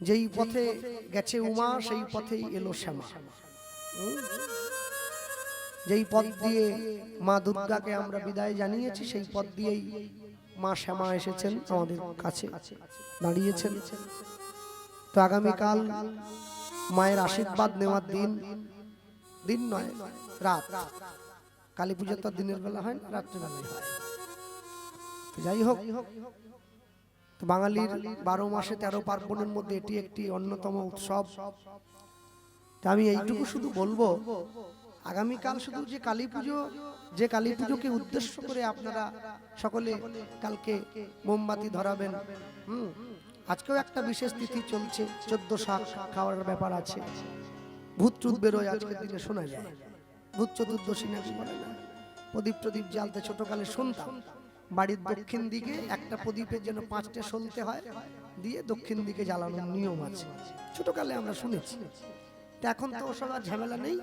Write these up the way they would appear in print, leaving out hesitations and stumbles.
যেই পথে গেছে উমা সেই পথেই এলো শ্যামা। যেই পথ দিয়ে মা দুর্গাকে আমরা বিদায় জানিয়েছি সেই পথ দিয়েই মা শ্যামা এসেছেন, আমাদের কাছে দাঁড়িয়েছেন। তো আগামীকাল মায়ের আশীর্বাদ নেওয়ার দিন, দিন নয় রাত। কালী পুজো তো দিনের বেলা হয় না, রাত্রেবেলায় হয়। যাই হোক, বাঙালির 12 মাসে 13 পার্বণের মধ্যে এটি একটি অন্যতম উৎসব। তা আমি এইটুকু শুধু বলবো, আগামীকাল শুধু যে কালী পুজো, যে কালী পুজোকে উদ্দেশ্য করে আপনারা সকলে কালকে মোমবাতি ধরাবেন, আজকেও একটা বিশেষ তিথি চলছে, 14 শাক খাওয়ার ব্যাপার আছে। ভূত টুত বেরোয় আজকের দিনে শোনা যায়, ভূত চতুর্দশী নাকি বলে না। প্রদীপ প্রদীপ জ্বালতে ছোটকালে শুনতাম, বাড়ির দক্ষিণ দিকে একটা প্রদীপের যেন 5টে সলতে হয়, দিয়ে দক্ষিণ দিকে জ্বালানোর নিয়ম আছে, ছোটকালে আমরা শুনেছি। এখন তো ওসব আর ঝামেলা নেই,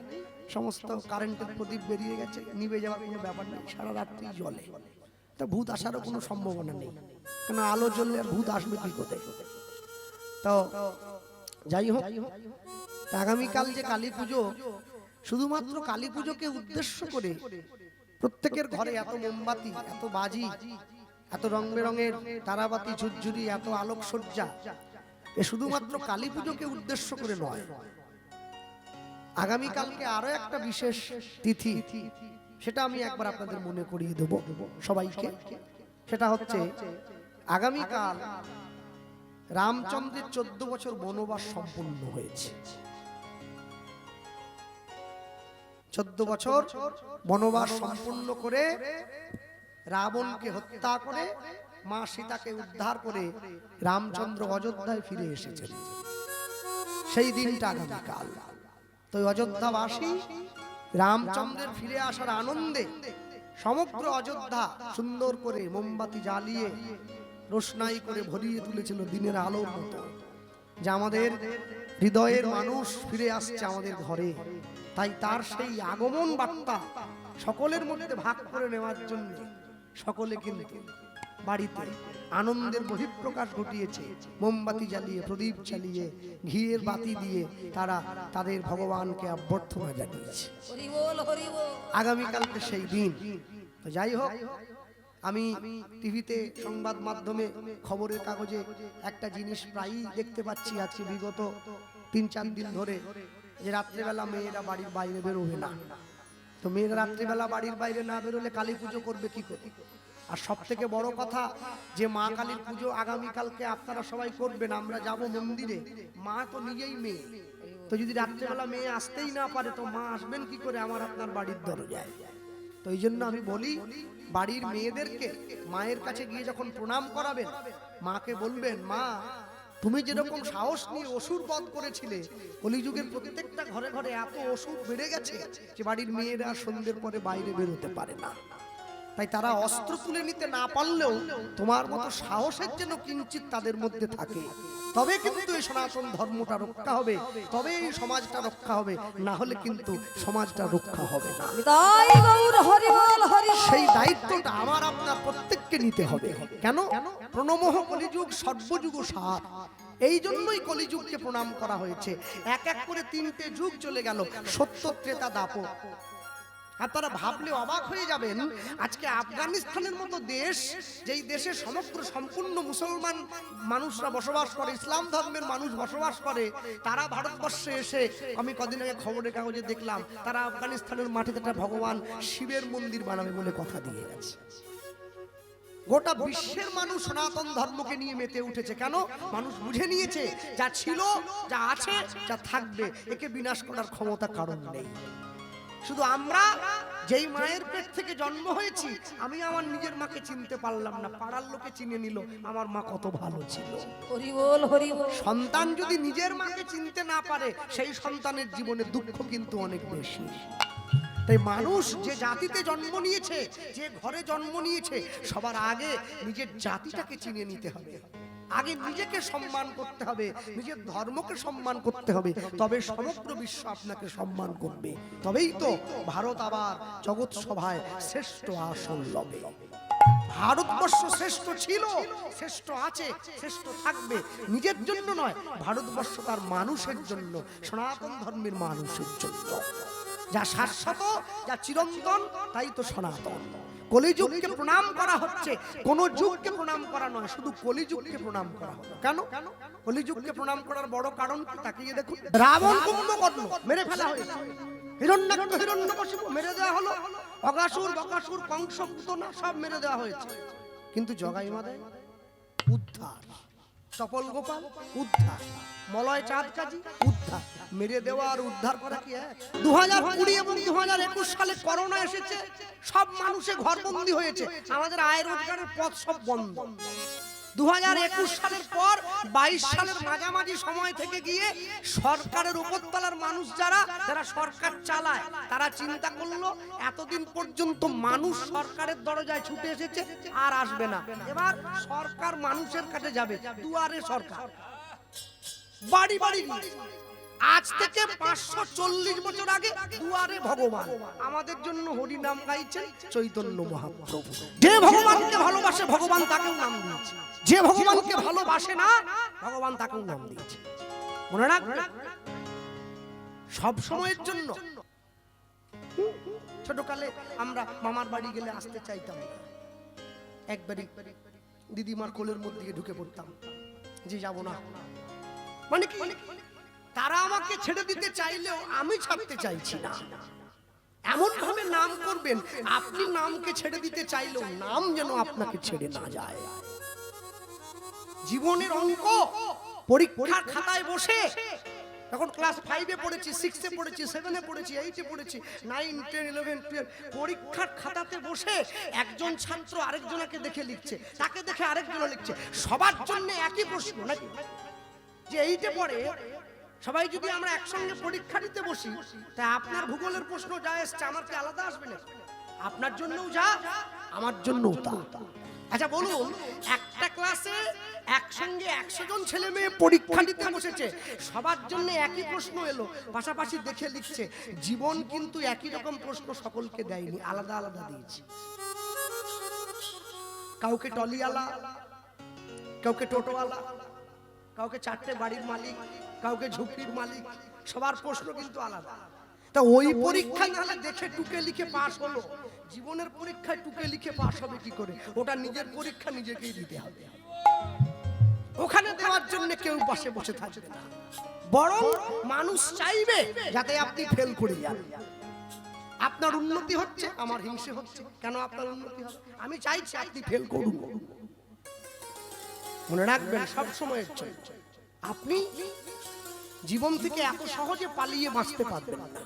সমস্ত কারেন্টের প্রদীপ বেরিয়ে গেছে, নিভে যাওয়ার কোনো ব্যাপার নেই, সারা রাত্রি জ্বলে। তা ভূত আসারও কোনো সম্ভাবনা নেই, কেন আলো জ্বললে আর ভূত আসবে কি করে। তো যাই হোক, আগামীকাল যে কালী পুজো, শুধুমাত্র কালী পুজোকে উদ্দেশ্য করে প্রত্যেকের ঘরে এত মোমবাতি, এত বাজি, এত রং বেরঙের তারাবাতি, ঝুরঝুরি, এত আলোকসজ্জা, এ শুধুমাত্র কালী পুজোকে উদ্দেশ্য করে নয়। আগামীকালকে আরো একটা বিশেষ তিথি, সেটা আমি একবার আপনাদের মনে করিয়ে দেব সবাইকে। সেটা হচ্ছে আগামীকাল রামচন্দ্রের 14 বছর বনবাস সম্পূর্ণ হয়েছে। 14 বছর বনবাস সম্পূর্ণ করে রাবণকে হত্যা করে মা সীতাকে উদ্ধার করে রামচন্দ্র অযোধ্যায় ফিরে এসেছেন, সেই দিনটা আগামীকাল। তো অযোধ্যাবাসী রামচন্দ্রের ফিরে আসার আনন্দে সমগ্র অযোধ্যা সুন্দর করে মোমবাতি জ্বালিয়ে রোশনাই করে ভরিয়ে তুলেছিল দিনের আলোর মতো, যে আমাদের হৃদয়ের মানুষ ফিরে আসছে আমাদের ঘরে। তাই তার সেই আগমন বার্তা সকলের মধ্যে ভাগ করে নেওয়ার জন্য সকলে কিন্তু বাড়িতে আনন্দের বহিঃপ্রকাশ ঘটিয়েছে। মোমবাতি জ্বালিয়ে, প্রদীপ জ্বালিয়ে, ঘিয়ের বাতি দিয়ে তারা তাদের ভগবানকে অভ্যর্থনা জানিয়েছে। আগামীকালকে সেই দিন। তো যাই হোক, আমি টিভিতে, সংবাদ মাধ্যমে, খবরের কাগজে একটা জিনিস প্রায়ই দেখতে পাচ্ছি আজকে বিগত 3-4 দিন ধরে, যে রাত্রেবেলা মেয়েরা বাড়ির বাইরে বেরোবে না। তো মেয়েরা রাত্রেবেলা বাড়ির বাইরে না বেরোলে কালী পুজো করবে কি করে? আর সব থেকে বড় কথা, যে মা কালীর পুজো আগামীকালকে আপনারা সবাই করবেন, আমরা যাব মন্দিরে, মা তো নিজেই মেয়ে। তো যদি রাত্রেবেলা মেয়ে আসতেই না পারে, তো মা আসবেন কি করে আমার আপনার বাড়ির দরজায়? তো এই জন্য আমি বলি, বাড়ির মেয়েদেরকে মায়ের কাছে গিয়ে যখন প্রণাম করাবেন, মাকে বলবেন, মা তুমি যেরকম সাহস নিয়ে অসুর বধ করেছিলে, কলিযুগের প্রত্যেকটা ঘরে ঘরে এত অসুর বেড়ে গেছে যে বাড়ির মেয়েরা সন্ধ্যের পরে বাইরে বেরোতে পারে না। তাই তারা অস্ত্র তুলে নিতে না পারলেও তোমার মতো সাহসের যেন কিঞ্চিত তাদের মধ্যে থাকে, তবে কিন্তু এই সনাতন ধর্মটা রক্ষা হবে, তবে এই সমাজটা রক্ষা হবে, না হলে কিন্তু সমাজটা রক্ষা হবে না। সেই দায়িত্বটা আমার আপনার প্রত্যেককে নিতে হবে। কেন? প্রণমঃ কলিযুগ সর্বযুগ সার। এই জন্যই কলিযুগকে প্রণাম করা হয়েছে। এক এক করে 3টে যুগ চলে গেল, সত্য, ত্রেতা, দাপর। আপনারা ভাবলে অবাক হয়ে যাবেন, আজকে আফগানিস্তানের মতো দেশ, যেই দেশে সম্পূর্ণ মুসলমান মানুষরা বসবাস করে, ইসলাম ধর্মের মানুষ বসবাস করে, তারা ভারতবর্ষে এসে, আমি কদিন আগে খবরের কাগজে দেখলাম, তারা আফগানিস্তানের মাটিতে একটা ভগবান শিবের মন্দির বানাবে বলে কথা দিয়ে গেছে। গোটা বিশ্বের মানুষ সনাতন ধর্মকে নিয়ে মেতে উঠেছে। কেন? মানুষ বুঝে নিয়েছে, যা ছিল, যা আছে, যা থাকবে, একে বিনাশ করার ক্ষমতা কারণ নেই। শুধু আমরা যেই মায়ের পেট থেকে জন্ম হয়েছি, আমি আমার নিজের মাকে চিনতে পারলাম না, পাড়ার লোকে চিনে নিল আমার মা কত ভালো ছিল। সন্তান যদি নিজের মাকে চিনতে না পারে, সেই সন্তানের জীবনে দুঃখ কিন্তু অনেক বেশি। তাই মানুষ যে জাতিতে জন্ম নিয়েছে, যে ঘরে জন্ম নিয়েছে, সবার আগে নিজের জাতিটাকে চিনে নিতে হবে, আগে নিজেকে সম্মান করতে হবে, নিজের ধর্মকে সম্মান করতে হবে, তবে সমগ্র বিশ্ব আপনাকে সম্মান করবে। তবেই তো ভারত আবার জগৎ সভায় শ্রেষ্ঠ আসন লবে। ভারতবর্ষ শ্রেষ্ঠ ছিল, শ্রেষ্ঠ আছে, শ্রেষ্ঠ থাকবে, নিজের জন্য নয়। ভারতবর্ষ তার মানুষের জন্য, সনাতন ধর্মের মানুষের জন্য। যা শাশ্বত, যা চিরন্তন, তাই তো সনাতন। কলিযুগকে প্রণাম করা হচ্ছে, কোন যুগকে প্রণাম করা নয়, শুধু কলিযুগকে প্রণাম করা হবে। কেন? কলিযুগকে প্রণাম করার বড় কারণ কি? তাকিয়ে দেখুন। রাবণ কুম্ভকর্ণ মেরে ফেলা হয়েছে, হিরণ্যাক্ষ হিরণ্যকশিপু মেরে দেওয়া হলো, অগাসুর বকাসুর কংস পুতনা সব মেরে দেওয়া হয়েছে। কিন্তু জগাই মাদাই উদ্ধার, চপল গোপাল উদ্ধার, মলয় চাঁদ কাজী উদ্ধার। মেরে দেওয়া আর উদ্ধার করা কি এক? 2020 এবং 2021 সালে করোনা এসেছে, সব মানুষে ঘরবন্দি হয়েছে, আমাদের আয় রোজগারের পথ সব বন্ধ। 2021 সালের পর 22 সালের মাঝামাঝি সময় থেকে গিয়ে সরকারের উপরতলার মানুষ যারা সরকার চালায়, তারা চিন্তা করলো এতদিন পর্যন্ত মানুষ সরকারের দরজায় ছুটে এসেছে, আর আসবে না। এবার সরকার মানুষের কাছে যাবে, দুয়ারে সরকার, বাড়ি বাড়ি। আজ থেকে 540 বছর আগে দুয়ারে ভগবান আমাদের জন্য হরি নাম গাইছেন চৈতন্য মহাপ্রভু। যে ভগবানকে ভালোবাসে ভগবান তাকেও নাম দিয়েছে, যে ভগবানকে ভালোবাসে না ভগবান তাকেও নাম দিয়েছে। মনে রাখবেন, সব সময়ের জন্য। ছোটকালে আমরা মামার বাড়ি গেলে আসতে চাইতাম না, একবারই দিদিমার কোলের মধ্যে ঢুকে পড়তাম যে যাব না। মানে কি? তারা আমাকে ছেড়ে দিতে চাইলেও আমি ছাড়তে চাইছি না। এমন ভাবে নাম করবেন, আপনি নামকে ছেড়ে দিতে চাইলেও নাম যেন আপনাকে ছেড়ে না যায়। জীবনের অঙ্ক পরীক্ষার খাতায় বসে, তখন ক্লাস 5-এ পড়েছি, 6-এ পড়েছি, 7-এ পড়েছি, 8-এ পড়েছি, 9, 10, 11, 12, পরীক্ষার খাতাতে বসে একজন ছাত্র আরেকজনকে দেখে লিখছে, তাকে দেখে আরেকজন লিখছে, সবার জন্য একই প্রশ্ন নাকি? যে 8-এ পড়ে, সবাই যদি আমরা একসঙ্গে পরীক্ষা দিতে বসি, তা আপনার ভূগোলের প্রশ্ন যা এসছে আমার কি আলাদা আসবে না? আপনার জন্যও যা, আমার জন্যও তা। আচ্ছা বলুন, একটা ক্লাসে একসঙ্গে 100 জন ছেলে মেয়ে পরীক্ষা দিতে বসেছে, সবার জন্য একই প্রশ্ন এলো, পাশাপাশি দেখে লিখছে। জীবন কিন্তু একই রকম প্রশ্ন সকলকে দেয়নি, আলাদা আলাদা দিয়েছে। কাউকে টলিওয়ালা, কাউকে টোটোওয়ালা, কাউকে 4টে বাড়ির মালিক, কাউকে ঝুপড়ির মালিক, সবার প্রশ্ন কিন্তু আলাদা। তা ওই পরীক্ষা নাহলে দেখে টুকে লিখে পাস হলো, জীবনের পরীক্ষায় টুকে লিখে পাস হবে কি করে? ওটা নিজের পরীক্ষা নিজেকেই দিতে হবে। ওখানে দেওয়ার জন্য কেউ পাশে বসে থাকবে না, বরং মানুষ চাইবে যাতে আপনি ফেল করে যান। আপনার উন্নতি হচ্ছে, আমার হিংসে হচ্ছে, কেন আপনার উন্নতি হবে? আমি চাইছি আপনি ফেল করুন। মনে রাখবেন, সব সময়ের জন্য আপনি জীবন থেকে এত সহজে পালিয়ে বাঁচতে পারবেন না।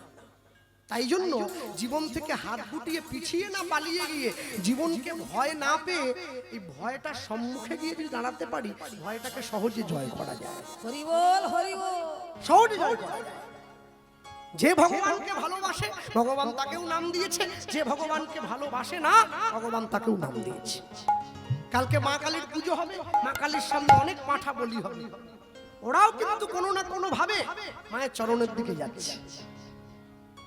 তাই জন্য জীবন থেকে হাত গুটিয়ে পিছিয়ে না পালিয়ে গিয়ে, জীবনকে ভয় না পেয়ে এই ভয়টার সম্মুখে গিয়ে যদি দাঁড়াতে পারি, ভয়টাকে সহজে জয় করা যায়। হরি বল, হরি বল, সহজে জয় করা যায়। যে ভগবানকে ভালোবাসে ভগবান তাকেও নাম দিয়েছে, যে ভগবানকে ভালোবাসে না ভগবান তাকেও নাম দিয়েছে। কালকে মা কালীর পুজো হবে, মা কালীর সামনে অনেক পাঁঠা বলি হবে, ওরাও কিন্তু কোনো না কোনো ভাবে মায়ের চরণের দিকে যাচ্ছে।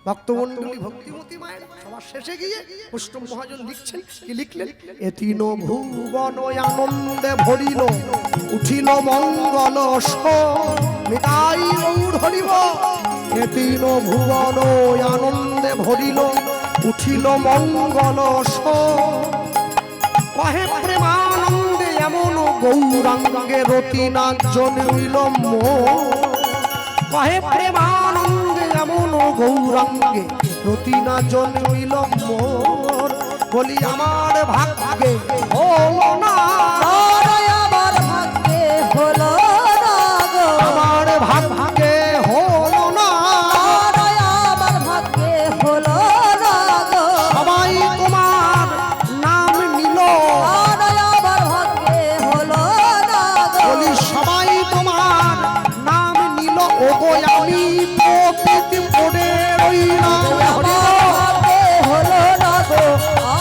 ভক্তমণ্ডলী ভক্তিমতী মায়ের সবার শেষে গিয়ে পুষ্টম মহাজন লিখছেন, কি লিখলেন? এ তিন ভুবন আনন্দে ভরিল, উঠিল মঙ্গল নিতাই গৌর হরিব। এ তিন ভুবন আনন্দে ভরিল, উঠিল মঙ্গল কহে প্রেমানন্দে এমন গৌরাঙ্গে রতি না জন্মিল মোর। কহে প্রেমানন্দে এমন গৌরাঙ্গে রতি না জন্মিল মোর। বলি আমার ভাগ্যে হলো না, আমার ভাগ্যে হলো না গো, আমার ভাগ্যে হলো না, আমার ভাগ্যে হলো না গো। সবাই তোমার নাম নিল, আমার ভাগ্যে হলো না গো। বলি সবাই তোমার নাম নিল, ওগো আমি পতিত পড়ে রইলাম। আমার ভাগ্যে হলো না গো,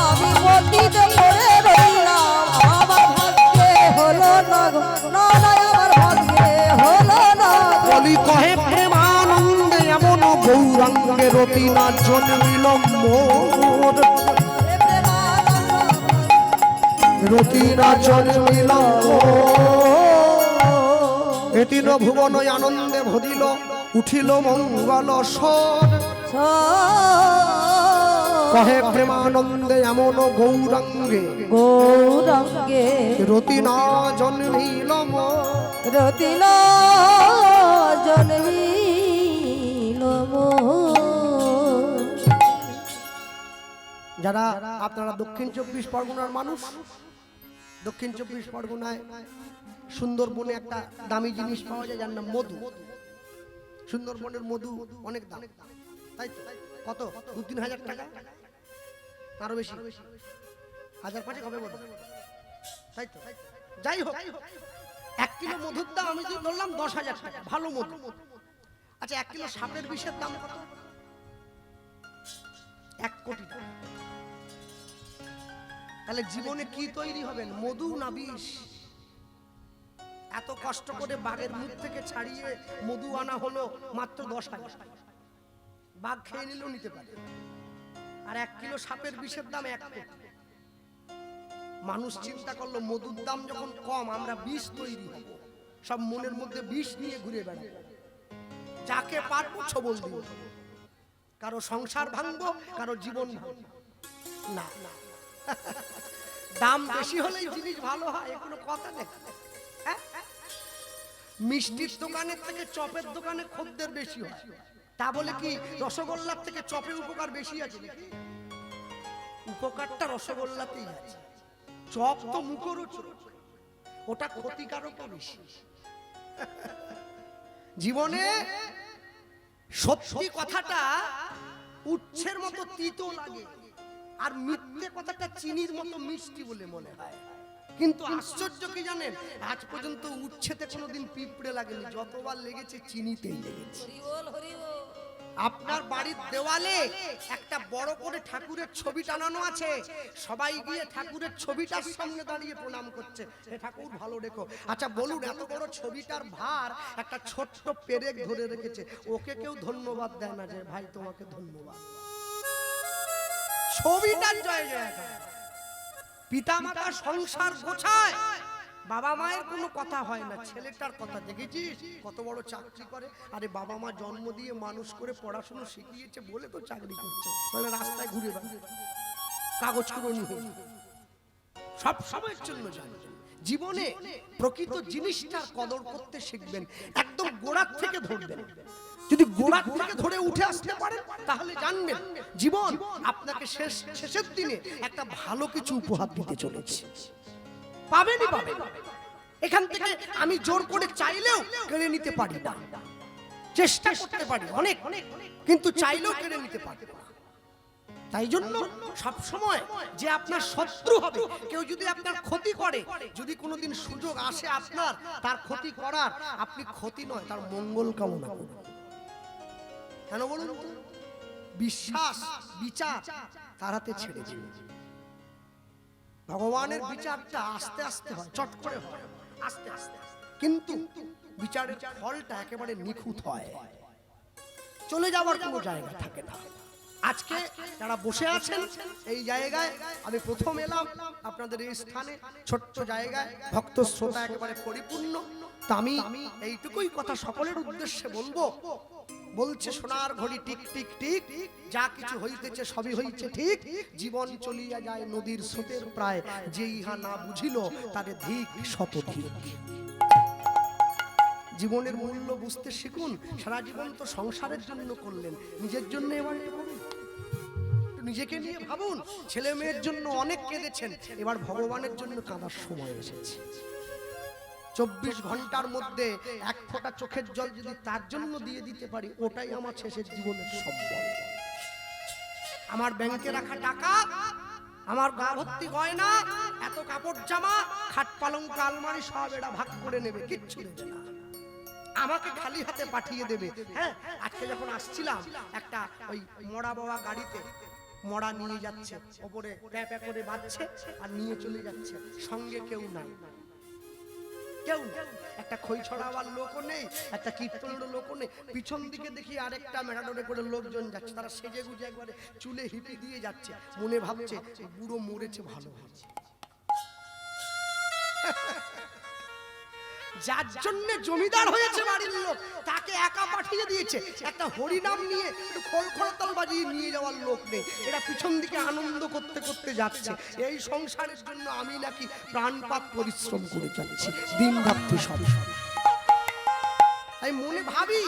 আমি পতিত পড়ে রইলাম। আমার ভাগ্যে হলো না গো, না না আমার ভাগ্যে হলো না গো। বলি কহে প্রেমানন্দে এমন গৌরাঙ্গে রতি না জন্মিল মোর। রতিনা জন্মিল এতিন ভুবন আনন্দে ভরিল উঠিল মঙ্গল স্বর কহে প্রেমানন্দে এমন গৌরাঙ্গে গৌরাঙ্গে রতিনা জন্মিল রতিনা জন্মিল যারা আপনারা দক্ষিণ 24 পরগনার মানুষ, দক্ষিণ 24 পরগনায় সুন্দরবনে একটা দামি জিনিস পাওয়া যায় যার নাম মধু। সুন্দরবনের মধু অনেক দাম, তাই তো? কত? 2-3 হাজার টাকা, আরো বেশি, 1000-5 হবে মধু, তাই তো? যাই হোক, 1 কিলো মধুর দাম আমি যদি ধরলাম 10,000 টাকা, ভালো মধু। আচ্ছা, 1 কিলো সাপের বিষের দাম কত? 1 কোটি টাকা। তাহলে জীবনে কি তৈরি হবেন, মধু না বিষ? এত কষ্ট করে বাঘের মুখ থেকে ছাড়িয়ে মধু আনা হলো মাত্র 10,000। বাঘ খেয়ে নিলেও নিতে পারে। আর 1 কিলো সাপের বিষের দাম 1 কোটি। মানুষ চিন্তা করলো মধুর দাম যখন কম, আমরা বিষ তৈরি হব, সব মনের মধ্যে বিষ নিয়ে ঘুরে বেড়াবো, যাকে পারবো ছবল দিব, কারো সংসার ভাঙবো, কারো জীবন ভাঙবো। না, দাম বেশি হলেই জিনিস ভালো হয়, কোনো কথা নেই। মিষ্টির দোকানের থেকে চপের দোকানে খদ্দের বেশি হয়, তা বলে কি রসগোল্লার থেকে চপে উপকার বেশি আছে নাকি? উপকারটা রসগোল্লাতেই আছে, চপ তো মুখরোচক, ওটা ক্ষতিকারক বেশি। জীবনে সত্যি কথাটা উচ্ছের মতো তিতো লাগে, আর মিথ্যে কথাটা চিনির মতো মিষ্টি বলে মনে হয়। কিন্তু আশ্চর্য কি জানেন, আজ পর্যন্ত উচ্ছেতে কোনোদিন পিঁপড়ে লাগেনি, যতবার লেগেছে চিনিতেই লেগেছে। আপনার বাড়ির দেওয়ালে একটা বড় করে ঠাকুরের ছবি টানানো আছে, সবাই গিয়ে ঠাকুরের ছবিটার সামনে দাঁড়িয়ে প্রণাম করছে, হে ঠাকুর ভালো রেখো। আচ্ছা বলুন, এত বড় ছবিটার ভার একটা ছোট্ট পেরেক ধরে রেখেছে, ওকে কেউ ধন্যবাদ দেয় না যে ভাই তোমাকে ধন্যবাদ? ছবিটার জয় জয়। পিতামাতা সংসার গোছায়, বাবা মায়ের কোনো কথা হয় না, ছেলেটার কথা দেখেছিস কত বড় চাকরি করে? আরে বাবা মা জন্ম দিয়ে মানুষ করে পড়াশোনা শিখিয়েছে বলে তো চাকরি করছে, মানে রাস্তায় ঘুরে বেড়ায় কাগজ কুড়নি হয়ে। সব সময়ের জন্য জানেন, জীবনে প্রকৃত জিনিসটার কদর করতে শিখবেন, একদম গোড়ার থেকে ধরবেন। যদি গোড়ার থেকে ধরে উঠে আসতে পারেন তাহলে জানবেন জীবন আপনাকে শেষের দিনে একটা ভালো কিছু উপহার দিতে চলেছে। পাবেনই পাবেন। এখান থেকে আমি জোর করে চাইলেও কেড়ে নিতে পারি না, চেষ্টা করতে পারি অনেক, কিন্তু চাইলেও কেড়ে নিতে পারি না। তাই জন্য সব সময় যে আপনার শত্রু হবে, কেউ যদি আপনার ক্ষতি করে, যদি কোনোদিন সুযোগ আসে আপনার তার ক্ষতি করার, আপনি ক্ষতি নয় তার মঙ্গল কামনা করুন। কেন বলুন? বিশ্বাস বিচার তার হাতে ছেড়ে দিন। ভগবানের বিচারটা আস্তে আস্তে হয়, চট করে হয় আস্তে আস্তে, কিন্তু বিচারের ফলটা একেবারে নিখুঁত হয়, চলে যাওয়ার কোনো জায়গা থাকে না। আজকে যারা বসে আছেন এই জায়গায়, আমি প্রথম এলাম আপনাদের এই স্থানে, ছোট্ট জায়গায়, ভক্ত শ্রোতা একেবারে পরিপূর্ণ। তা আমি এইটুকুই কথা সকলের উদ্দেশ্যে বলবো, বলছে সোনার ঘড়ি টিক টিক টিক, যা কিছু হইতেছে সবই হইছে ঠিক, জীবন চলিয়া যায় নদীর স্রোতের প্রায়, যে ইহা না বুঝিল তারে ধিক শতধিক। জীবনের মূল্য বুঝতে শিখুন। সারা জীবন তো সংসারের জন্য করলেন, নিজের জন্য এবার নিজেকে নিয়ে ভাবুন। ছেলে মেয়ের জন্য অনেক কেঁদেছেন, এবার ভগবানের জন্য কাঁদার সময় এসেছে। 24 ঘন্টার মধ্যে 1 ফোঁটা চোখের জল যদি তার জন্য দিয়ে দিতে পারি, ওটাই আমার শেষের জীবনের সম্বল। আমার ব্যাংকে রাখা টাকা, আমার গা ভর্তি গয়না, এত কাপড় জামা, খাট পালঙ্ক আলমারি সব এরা ভাগ করে নেবে, কিচ্ছু দেবে না, আমাকে খালি হাতে পাঠিয়ে দেবে। হ্যাঁ, আজকে যখন আসছিলাম একটা ওই মরা বাবা গাড়িতে মরা নিয়ে যাচ্ছে, ওপরে প্যাপা করে বাঁধছে আর নিয়ে চলে যাচ্ছে, সঙ্গে কেউ নাই, কেউ একটা খই ছড়াবার লোকও নেই, একটা কীর্তনের লোকও নেই। পিছন দিকে দেখি আরেকটা মেরাডোরে করে লোকজন যাচ্ছে, তারা সেজে গুজে একবারে চুলে হিপি দিয়ে যাচ্ছে, মনে ভাবছে বুড়ো মরেছে ভালো ভাবছে। যার জন্য জমিদার হয়েছে বাড়ির লোক তাকে একা পাঠিয়ে দিয়েছে, একটা হরিনাম নিয়ে একটু খোলখড়তাল বাজিয়ে নিয়ে যাওয়ার লোক নেই। এরা পিছন দিকে আনন্দ করতে করতে যাচ্ছে। এই সংসারের জন্য আমি নাকি প্রাণপাত পরিশ্রম করে যাচ্ছি দিন রাত্রি সব। আমি মনে ভাবি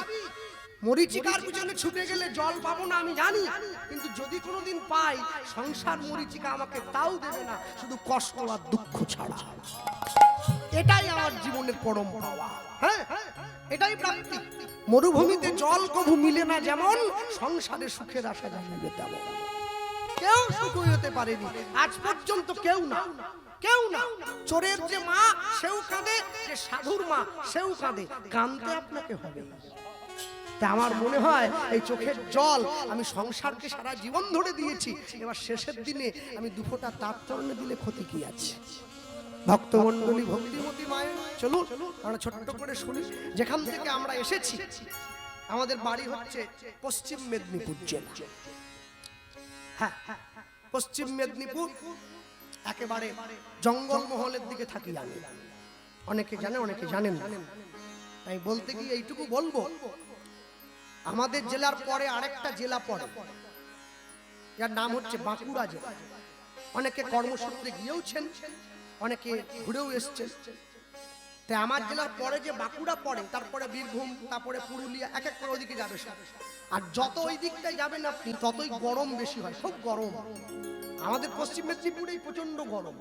মরিচিকার পিছনে ছুটে গেলে জল পাবো না আমি জানি, কিন্তু যদি কোনোদিন পাই সংসার মরিচিকা আমাকে তাও দেবে না, শুধু কষ্ট আর দুঃখ ছাড়া। এটাই আমার জীবনের পরম পাওয়া। হ্যাঁ, এটাই প্রাপ্তি। মরুভূমিতে জল কভু মিলে না যেমন, সংসারে সুখের আশা জানিবে তেমন। কেউ সুখী হতে পারেনি আজ পর্যন্ত, কেউ না, কেউ না। চোরের যে মা সেও কাঁদে, যে সাধুর মা সেও কাঁদে, কাঁদতে আপনাকে হবে। তা আমার মনে হয় এই চোখের জল আমি সংসারকে সারা জীবন ধরে দিয়েছি, এবার শেষের দিনে আমি দুফোঁটা তার চরণে দিলে ক্ষতি কি আছে? ভক্তমণ্ডলী, ভক্তিমতী মায়ের চলুন আমরা ছোট্ট করে শুনি। যেখান থেকে আমরা এসেছি, আমাদের বাড়ি হচ্ছে পশ্চিম মেদিনীপুর জেলা। হ্যাঁ, পশ্চিম মেদিনীপুর, একেবারে জঙ্গলমহলের দিকে থাকি আমি। অনেকে জানে, অনেকে জানেন না। তাই বলতে গিয়ে এইটুকু বলবো, আমাদের জেলার পরে আরেকটা জেলা পড়ে, যার নাম হচ্ছে বাঁকুড়া জেলা। অনেকে কর্মসূত্রে গিয়েওছেন, অনেকে ঘুরেও এসছেন। তাই আমার জেলার পরে যে বাঁকুড়া পড়ে, তারপরে বীরভূম, তারপরে পুরুলিয়া, এক এক করে ওইদিকে যাবে সব। আর যত ওই দিকটায় যাবেন আপনি ততই গরম বেশি হয়, খুব গরম। আমাদের পশ্চিম মেদিনীপুরেই প্রচন্ড গরম।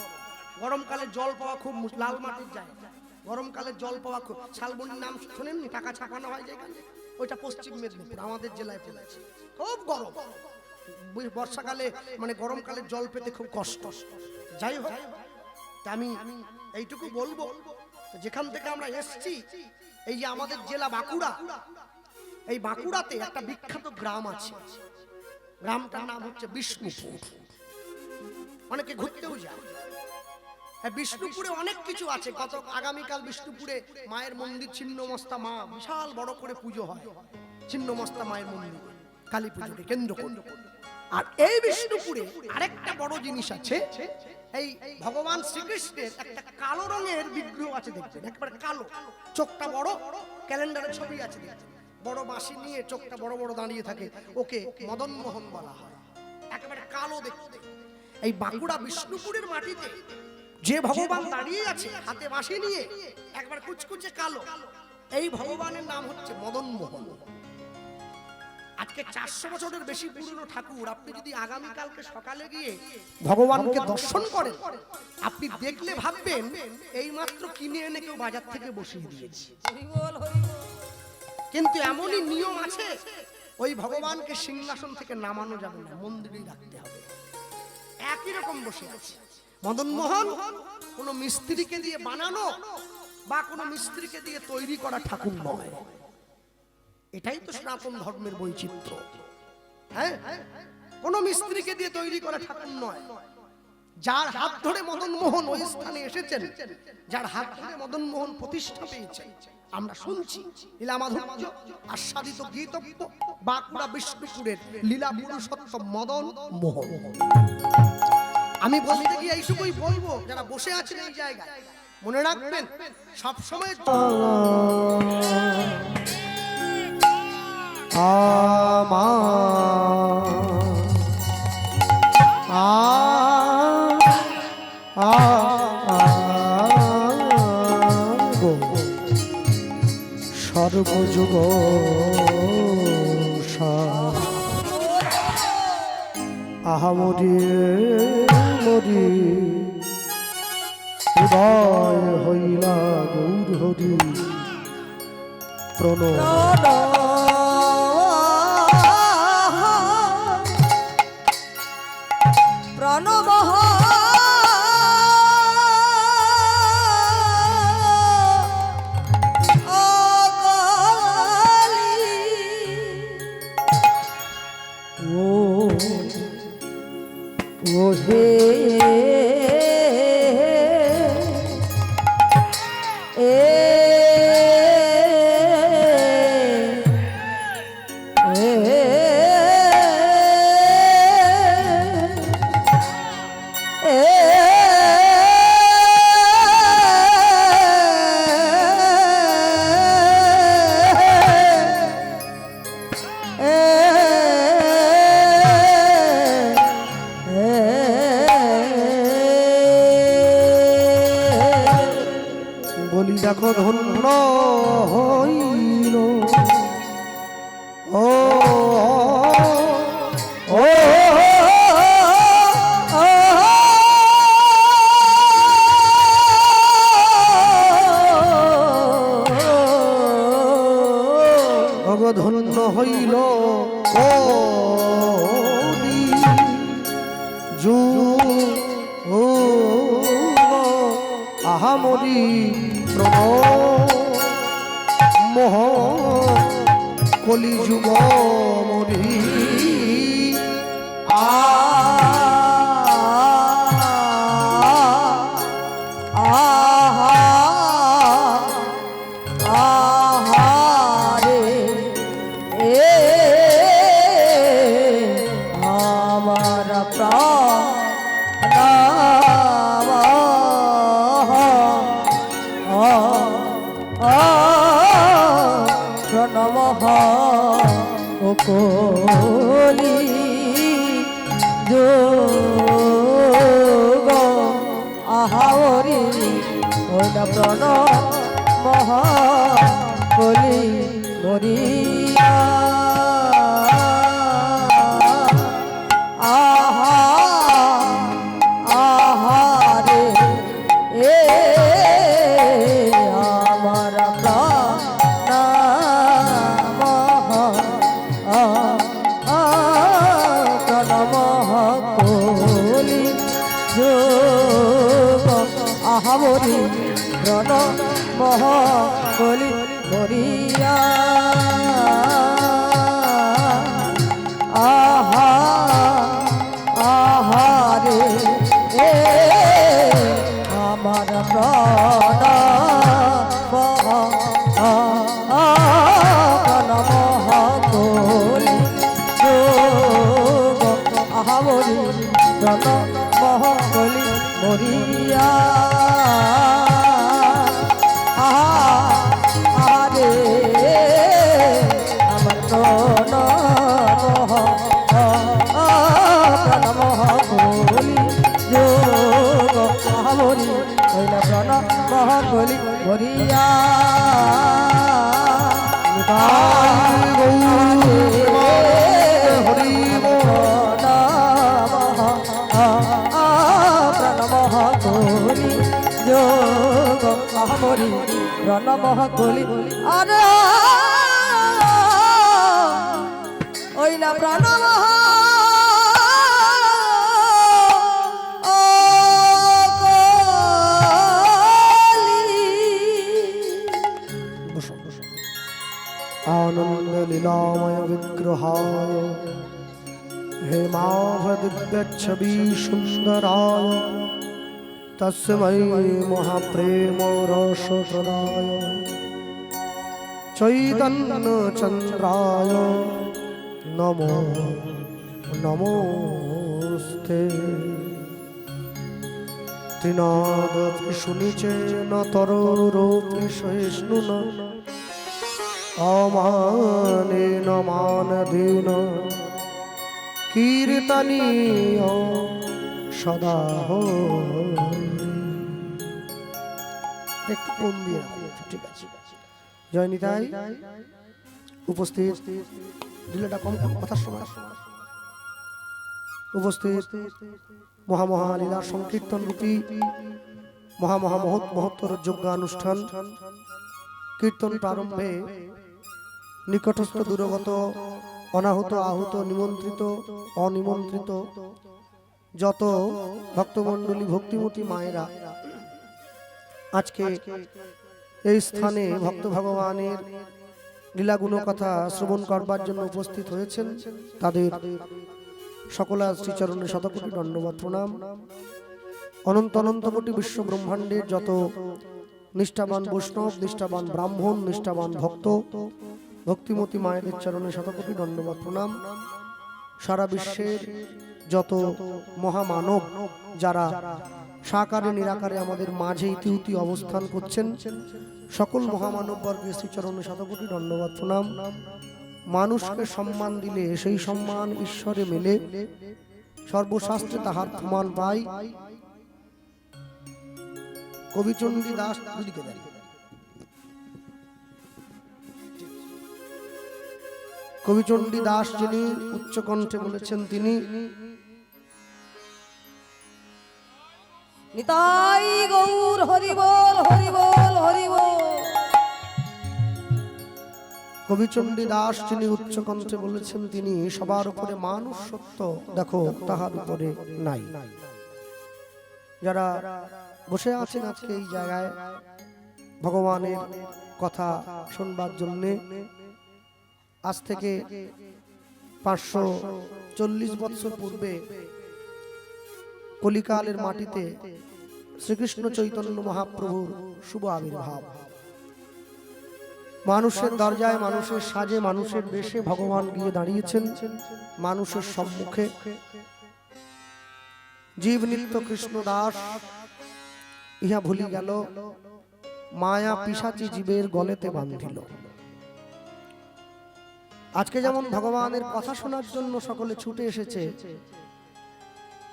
গরমকালে জল পাওয়া খুব লাল মাটির জায়গা, গরমকালে জল পাওয়া খুব। শালবনির নাম শোনেননি? টাকা ছাপানো হয় যেখানে, ওইটা পশ্চিম মেদিনীপুর আমাদের জেলায় পড়েছে। খুব গরম, বর্ষাকালে মানে গরমকালে জল পেতে খুব কষ্ট। যাই হোক, আমি এইটুকু বলবো, যেখান থেকে আমরা এসছি, এই যে আমাদের জেলা বাঁকুড়া, এই বাঁকুড়াতে একটা বিখ্যাত গ্রাম আছে। গ্রামটার নাম হচ্ছে বিষ্ণুপুর। অনেকে ঘুরতেও যায়। বিষ্ণুপুরে অনেক কিছু আছে। গত আগামীকাল বিষ্ণুপুরে মায়ের মন্দির, ছিন্নমস্তা মা, বিশাল বড় করে পুজো হয় ছিন্নমস্তা মায়ের মন্দিরে, কালী পুজোকে কেন্দ্র করে। আর এই বিষ্ণুপুরে আরেকটা বড় জিনিস আছে, এই ভগবান শ্রীকৃষ্ণের একটা কালো রঙের বিগ্রহ আছে, দেখবেন একবারে কালো, চোখটা বড়, ক্যালেন্ডারে ছবি আছে দেখবেন, বড় বাঁশি নিয়ে চোখটা বড় বড় দাঁড়িয়ে থাকে, ওকে মদন মোহন বলা হয়, একেবারে কালো দেখতে। এই বাঁকুড়া বিষ্ণুপুরের মাটিতে যে ভগবান দাঁড়িয়ে আছে হাতে বাঁশি নিয়ে, একবার কুচকুচে কালো, এই ভগবানের নাম হচ্ছে মদন মোহন। আজকে 400 বছরের বেশি পুরনো ঠাকুর। আপনি যদি আগামীকালকে সকালে গিয়ে ভগবানকে দর্শন করেন, আপনি দেখলে ভাববেন এই মাত্র কিনে এনে কেউ বাজার থেকে বসিয়ে দিয়েছে। কিন্তু এমনই নিয়ম আছে, ওই ভগবানকে সিংহাসন থেকে নামানো যাবে না, মন্দিরেই রাখতে হবে, একই রকম বসে আছে। মদন মোহন কোনো মিস্ত্রিকে দিয়ে বানানো বা কোনো মিস্ত্রিকে দিয়ে তৈরি করা ঠাকুর নয়। এটাই তো সনাতন ধর্মের বৈচিত্র্য। হ্যাঁ, কোন মিস্ত্রিকে দিয়ে তৈরি করা ঠাকুর নয়। যার হাত ধরে মদন মোহন ওই স্থানে এসেছেন, যার হাত ধরে মদন মোহন প্রতিষ্ঠা পেয়েছেন, আমরা শুনছি লীলা মাধুর্য আস্বাদিত গীতব্য বাঁকুড়া বিষ্ণুপুরের লীলা পুরুষোত্তম মদন মোহন। আমি বলতে গিয়ে এইটুকুই বলবো, যারা বসে আছেন এই জায়গায় মনে রাখবেন, সবসময় সর্বযুগ আহামরি মরি হৃদয় হইলা গৌর হরি প্রণব প্রণব ও হে ধন্য হইল কলি যুগ আহামরি মোহ কলি যুগ মরি কলি যোগ আহাওরি ওইটা প্রণ মহা কলি মরিয়া আহা আহারে এ আমার আহামরি রণ মহ কলি মরিয়া আহা আহারে এ আমার প্রাণ মহ মহ কলি যোগ আহামরি রণ মহ কলি মরিয়া আরে আমার প্রাণ মহ কলি যোগ আহামরি হইলা প্রাণ মহ কলি মরিয়া হরি কলি যোগ আহামরি রণ মহ কলি আরে ওই না প্রাণ आनंद लीलामय विग्रहाय हेमाभ दिव्य छवि सुंदराय तस्मै महाप्रेम रस प्रदाय चैतन्य चंद्राय नमो नमोस्ते त्रिनादपि शुनिचे न तरुरोपि सहिष्णुना अमानेन मानदेन कीर्तनीय सदा हो একটু কোন দিয়ে ঠিক আছে জয় নিতাই উপস্থিত দিলটা কম কথা শোনা উপস্থিত মহামহালীলা সংকীর্তন রূপী মহত্তর যজ্ঞানুষ্ঠান কীর্তন প্রারম্ভে নিকটস্থ দূরগত অনাহুত আহুত নিমন্ত্রিত অনিমন্ত্রিত যত ভক্তমণ্ডলী ভক্তিমতী মায়েরা আজকে এই স্থানে ভক্ত ভগবানের লীলাগুণ কথা শ্রবণ করবার জন্য উপস্থিত হয়েছেন তাদের সকলা শ্রীচরণে শতকোটি দণ্ডবত প্রণাম। অনন্ত অনন্ত কোটি বিশ্ব ব্রহ্মাণ্ডের যত নিষ্ঠাবান বৈষ্ণব, নিষ্ঠাবান ব্রাহ্মণ, নিষ্ঠাবান ভক্ত, ভক্তিমতী মায়েদের চরণে শতকোটি দণ্ডবত প্রণাম। সারা বিশ্বের যত মহামানব যারা সাকারে নিরাকারে আমাদের মাঝে ইতিউতি অবস্থান করছেন, সকল মহামানব বর্গের শ্রীচরণে শতকোটি দণ্ডবত প্রণাম। মানুষকে সম্মান দিলে সেই সম্মান ঈশ্বরে মেলে, সর্বশাস্ত্রে তাহার প্রমাণ পাই। কবিচণ্ডী দাস দিদিকে দেন। কবিচণ্ডী দাস যিনি উচ্চকণ্ঠে বলেছেন, তিনি নিতাই গৌর হরি বল হরি বল হরি বল। কবিচণ্ডী দাস যিনি উচ্চকণ্ঠে বলেছেন, তিনি সবার উপরে মানুষ সত্য, দেখো তাহার উপরে নাই। যারা বসে আছেন আজকে এই জায়গায় ভগবানের কথা শুনবার জন্যে, আজ থেকে 540 বৎসর পূর্বে কলিকালের মাটিতে শ্রীকৃষ্ণ চৈতন্য মহাপ্রভুর শুভ আবির্ভাব। মানুষের দরজায়, মানুষের সাজে, মানুষের বেশে ভগবান গিয়ে দাঁড়িয়েছেন মানুষের সম্মুখে। জীব নিত্য কৃষ্ণ দাস ইহা ভুলি গেল, মায়া পিশাচি জীবের গলেতে বান্ধিল। আজকে যেমন ভগবানের কথা শোনার জন্য সকলে ছুটে এসেছে,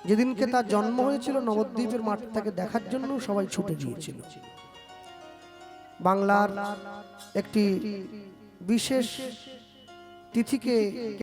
যেদিনকে তার জন্ম হয়েছিল নবদ্বীপের মাঠটাকে দেখার জন্য সবাই ছুটে গিয়েছিল। বাংলার একটি বিশেষ তিথিকে